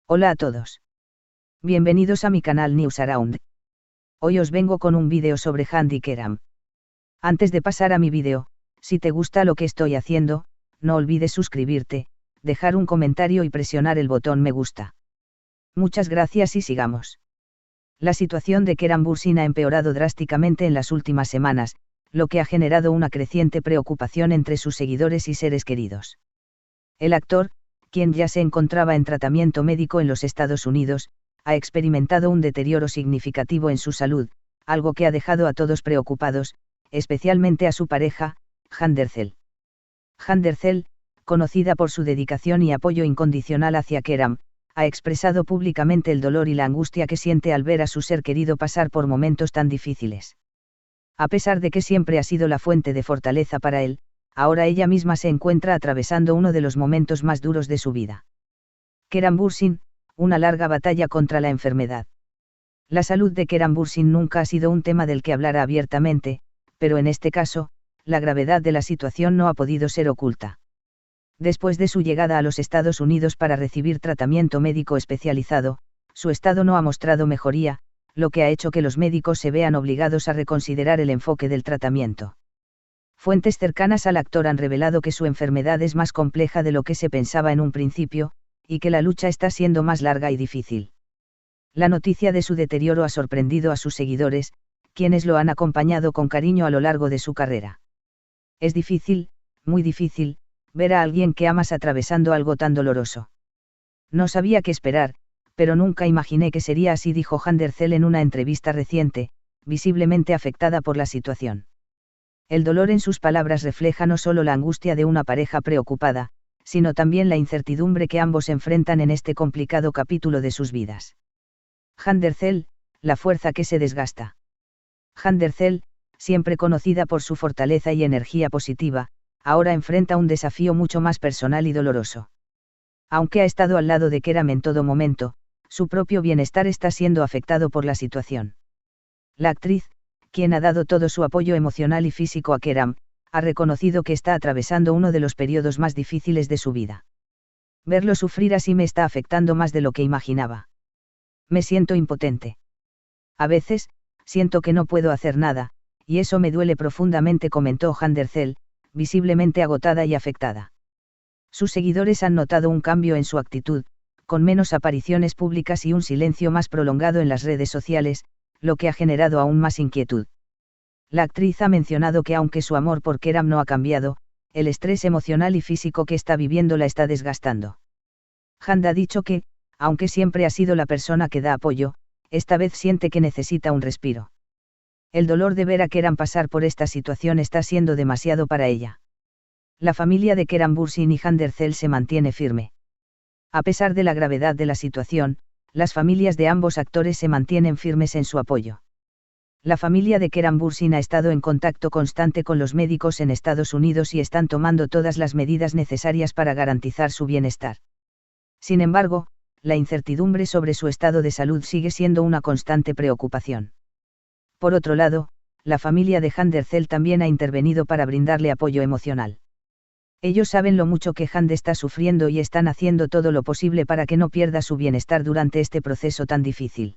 Hola a todos. Bienvenidos a mi canal News Around. Hoy os vengo con un vídeo sobre Handy Keram. Antes de pasar a mi vídeo, si te gusta lo que estoy haciendo, no olvides suscribirte, dejar un comentario y presionar el botón me gusta. Muchas gracias y sigamos. La situación de Keram Bürsin ha empeorado drásticamente en las últimas semanas, lo que ha generado una creciente preocupación entre sus seguidores y seres queridos. El actor, quien ya se encontraba en tratamiento médico en los Estados Unidos, ha experimentado un deterioro significativo en su salud, algo que ha dejado a todos preocupados, especialmente a su pareja, Hande Erçel. Hande Erçel, conocida por su dedicación y apoyo incondicional hacia Keram, ha expresado públicamente el dolor y la angustia que siente al ver a su ser querido pasar por momentos tan difíciles. A pesar de que siempre ha sido la fuente de fortaleza para él, ahora ella misma se encuentra atravesando uno de los momentos más duros de su vida. Keram Bürsin, una larga batalla contra la enfermedad. La salud de Keram Bürsin nunca ha sido un tema del que hablara abiertamente, pero en este caso, la gravedad de la situación no ha podido ser oculta. Después de su llegada a los Estados Unidos para recibir tratamiento médico especializado, su estado no ha mostrado mejoría, lo que ha hecho que los médicos se vean obligados a reconsiderar el enfoque del tratamiento. Fuentes cercanas al actor han revelado que su enfermedad es más compleja de lo que se pensaba en un principio, y que la lucha está siendo más larga y difícil. La noticia de su deterioro ha sorprendido a sus seguidores, quienes lo han acompañado con cariño a lo largo de su carrera. Es difícil, muy difícil, ver a alguien que amas atravesando algo tan doloroso. No sabía qué esperar, pero nunca imaginé que sería así, dijo Hande Erçel en una entrevista reciente, visiblemente afectada por la situación. El dolor en sus palabras refleja no solo la angustia de una pareja preocupada, sino también la incertidumbre que ambos enfrentan en este complicado capítulo de sus vidas. Hande Erçel, la fuerza que se desgasta. Hande Erçel, siempre conocida por su fortaleza y energía positiva, ahora enfrenta un desafío mucho más personal y doloroso. Aunque ha estado al lado de Keram en todo momento, su propio bienestar está siendo afectado por la situación. La actriz, quien ha dado todo su apoyo emocional y físico a Keram, ha reconocido que está atravesando uno de los periodos más difíciles de su vida. Verlo sufrir así me está afectando más de lo que imaginaba. Me siento impotente. A veces, siento que no puedo hacer nada, y eso me duele profundamente, comentó Hande Erçel, visiblemente agotada y afectada. Sus seguidores han notado un cambio en su actitud, con menos apariciones públicas y un silencio más prolongado en las redes sociales, lo que ha generado aún más inquietud. La actriz ha mencionado que aunque su amor por Keram no ha cambiado, el estrés emocional y físico que está viviendo la está desgastando. Hande ha dicho que, aunque siempre ha sido la persona que da apoyo, esta vez siente que necesita un respiro. El dolor de ver a Keram pasar por esta situación está siendo demasiado para ella. La familia de Keram Bürsin y Hande Erçel se mantiene firme. A pesar de la gravedad de la situación, las familias de ambos actores se mantienen firmes en su apoyo. La familia de Keram Bürsin ha estado en contacto constante con los médicos en Estados Unidos y están tomando todas las medidas necesarias para garantizar su bienestar. Sin embargo, la incertidumbre sobre su estado de salud sigue siendo una constante preocupación. Por otro lado, la familia de Hande Erçel también ha intervenido para brindarle apoyo emocional. Ellos saben lo mucho que Hande está sufriendo y están haciendo todo lo posible para que no pierda su bienestar durante este proceso tan difícil.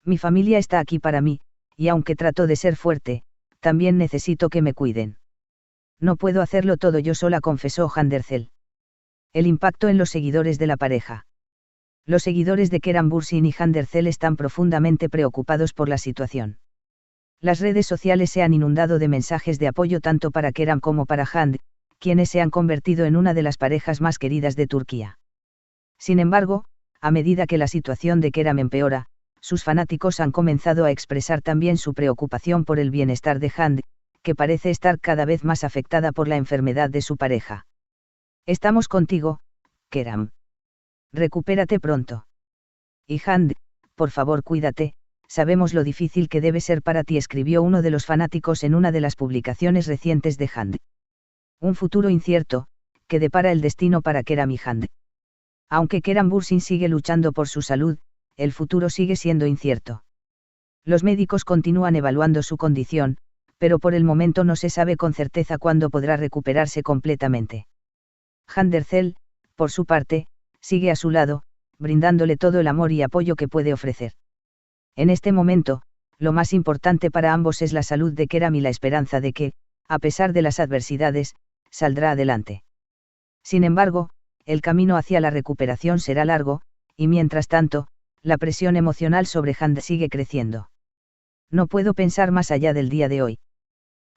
Mi familia está aquí para mí, y aunque trato de ser fuerte, también necesito que me cuiden. No puedo hacerlo todo yo sola, confesó Hande Erçel. El impacto en los seguidores de la pareja. Los seguidores de Keram Bürsin y Hande Erçel están profundamente preocupados por la situación. Las redes sociales se han inundado de mensajes de apoyo tanto para Keram como para Hande, quienes se han convertido en una de las parejas más queridas de Turquía. Sin embargo, a medida que la situación de Keram empeora, sus fanáticos han comenzado a expresar también su preocupación por el bienestar de Hande, que parece estar cada vez más afectada por la enfermedad de su pareja. Estamos contigo, Keram. Recupérate pronto. Y Hande, por favor cuídate, sabemos lo difícil que debe ser para ti, escribió uno de los fanáticos en una de las publicaciones recientes de Hande. Un futuro incierto, que depara el destino para Keram y Hande. Aunque Keram Bürsin sigue luchando por su salud, el futuro sigue siendo incierto. Los médicos continúan evaluando su condición, pero por el momento no se sabe con certeza cuándo podrá recuperarse completamente. Hande Erçel, por su parte, sigue a su lado, brindándole todo el amor y apoyo que puede ofrecer. En este momento, lo más importante para ambos es la salud de Keram y la esperanza de que, a pesar de las adversidades, saldrá adelante. Sin embargo, el camino hacia la recuperación será largo, y mientras tanto, la presión emocional sobre Hand sigue creciendo. No puedo pensar más allá del día de hoy.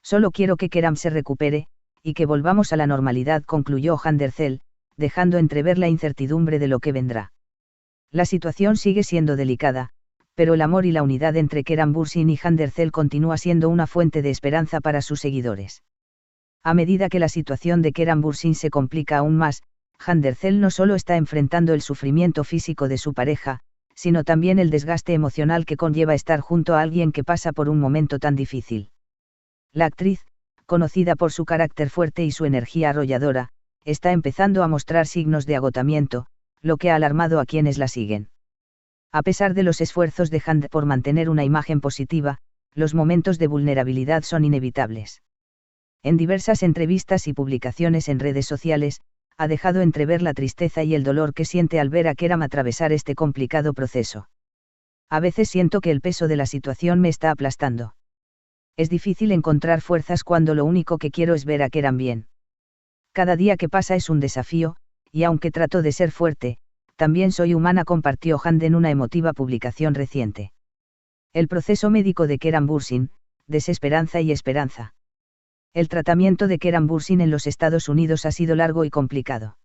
Solo quiero que Keram se recupere, y que volvamos a la normalidad, concluyó Handercel, dejando entrever la incertidumbre de lo que vendrá. La situación sigue siendo delicada, pero el amor y la unidad entre Keram Bürsin y Handercel continúa siendo una fuente de esperanza para sus seguidores. A medida que la situación de Keram Bürsin se complica aún más, Handercel no solo está enfrentando el sufrimiento físico de su pareja, sino también el desgaste emocional que conlleva estar junto a alguien que pasa por un momento tan difícil. La actriz, conocida por su carácter fuerte y su energía arrolladora, está empezando a mostrar signos de agotamiento, lo que ha alarmado a quienes la siguen. A pesar de los esfuerzos de Hand por mantener una imagen positiva, los momentos de vulnerabilidad son inevitables. En diversas entrevistas y publicaciones en redes sociales, ha dejado entrever la tristeza y el dolor que siente al ver a Keram atravesar este complicado proceso. A veces siento que el peso de la situación me está aplastando. Es difícil encontrar fuerzas cuando lo único que quiero es ver a Keram bien. Cada día que pasa es un desafío, y aunque trato de ser fuerte, también soy humana, compartió Hand en una emotiva publicación reciente. El proceso médico de Keram Bürsin, desesperanza y esperanza. El tratamiento de Keram Bürsin en los Estados Unidos ha sido largo y complicado.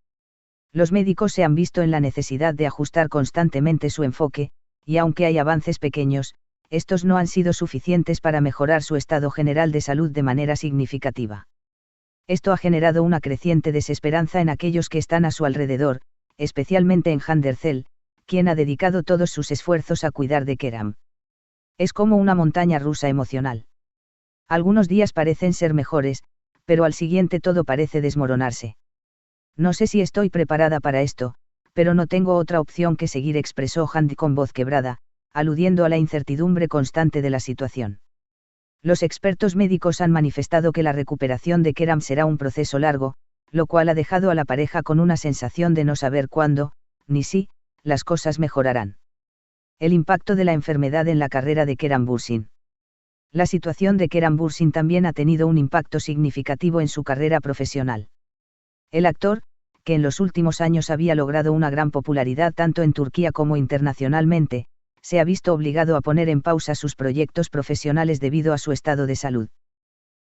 Los médicos se han visto en la necesidad de ajustar constantemente su enfoque, y aunque hay avances pequeños, estos no han sido suficientes para mejorar su estado general de salud de manera significativa. Esto ha generado una creciente desesperanza en aquellos que están a su alrededor, especialmente en Handercel, quien ha dedicado todos sus esfuerzos a cuidar de Keram. Es como una montaña rusa emocional. Algunos días parecen ser mejores, pero al siguiente todo parece desmoronarse. No sé si estoy preparada para esto, pero no tengo otra opción que seguir, expresó Hand con voz quebrada, aludiendo a la incertidumbre constante de la situación. Los expertos médicos han manifestado que la recuperación de Keram será un proceso largo, lo cual ha dejado a la pareja con una sensación de no saber cuándo, ni si, las cosas mejorarán. El impacto de la enfermedad en la carrera de Keram Bürsin. La situación de Keram Bürsin también ha tenido un impacto significativo en su carrera profesional. El actor, que en los últimos años había logrado una gran popularidad tanto en Turquía como internacionalmente, se ha visto obligado a poner en pausa sus proyectos profesionales debido a su estado de salud.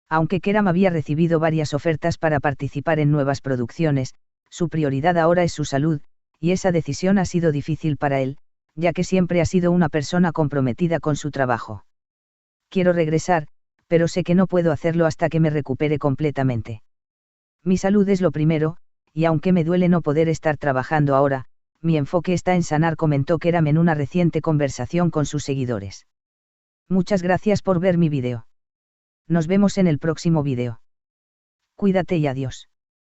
Aunque Keram había recibido varias ofertas para participar en nuevas producciones, su prioridad ahora es su salud, y esa decisión ha sido difícil para él, ya que siempre ha sido una persona comprometida con su trabajo. Quiero regresar, pero sé que no puedo hacerlo hasta que me recupere completamente. Mi salud es lo primero, y aunque me duele no poder estar trabajando ahora, mi enfoque está en sanar, comentó Keram en una reciente conversación con sus seguidores. Muchas gracias por ver mi vídeo. Nos vemos en el próximo vídeo. Cuídate y adiós.